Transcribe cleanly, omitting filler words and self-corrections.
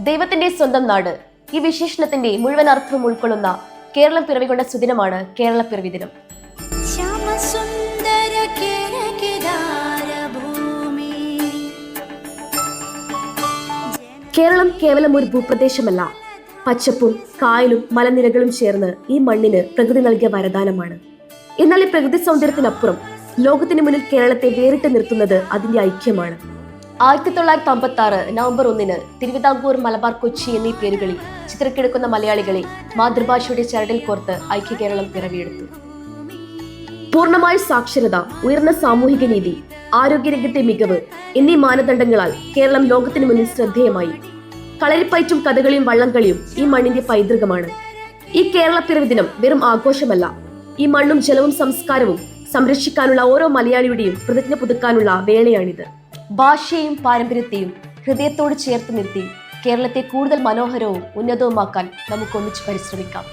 ദൈവത്തിന്റെ സ്വന്തം നാട്. ഈ വിശേഷണത്തിന്റെ മുഴുവൻ അർത്ഥവും ഉൾക്കൊള്ളുന്ന കേരളം പിറവികൊണ്ട സുദിനമാണ് കേരളപ്പിറവി ദിനം. കേരളം കേവലം ഒരു ഭൂപ്രദേശമല്ല, പച്ചപ്പും കായലും മലനിരകളും ചേർന്ന് ഈ മണ്ണിന് പ്രകൃതി നൽകിയ വരദാനമാണ്. എന്നാൽ ഈ പ്രകൃതി സൗന്ദര്യത്തിനപ്പുറം ലോകത്തിന് മുന്നിൽ കേരളത്തെ വേറിട്ട് നിർത്തുന്നത് അതിന്റെ ഐക്യമാണ്. 1956 നവംബർ 1 തിരുവിതാംകൂർ, മലബാർ, കൊച്ചി എന്നീ പേരുകളിൽ ചിത്രക്കിടക്കുന്ന മലയാളികളെ മാതൃഭാഷയുടെ ചരടിൽ കോർത്ത് ഐക്യ കേരളം പിറവിയെടുത്തു. പൂർണ്ണമായ സാക്ഷരത, ഉയർന്ന സാമൂഹിക നീതി, ആരോഗ്യരംഗത്തെ മികവ് എന്നീ മാനദണ്ഡങ്ങളാൽ കേരളം ലോകത്തിന് മുന്നിൽ ശ്രദ്ധേയമായി. കളരിപ്പയറ്റും കഥകളിയും വള്ളംകളിയും ഈ മണ്ണിന്റെ പൈതൃകമാണ്. ഈ കേരളപ്പിറവി ദിനം വെറും ആഘോഷമല്ല, ഈ മണ്ണും ജലവും സംസ്കാരവും സംരക്ഷിക്കാനുള്ള ഓരോ മലയാളിയുടെയും പ്രതിജ്ഞ പുതുക്കാനുള്ള വേളയാണിത്. ഭാഷയെയും പാരമ്പര്യത്തെയും ഹൃദയത്തോട് ചേർത്ത് നിർത്തി കേരളത്തെ കൂടുതൽ മനോഹരവും ഉന്നതവുമാക്കാൻ നമുക്ക് ഒന്നിച്ച് പരിശ്രമിക്കാം.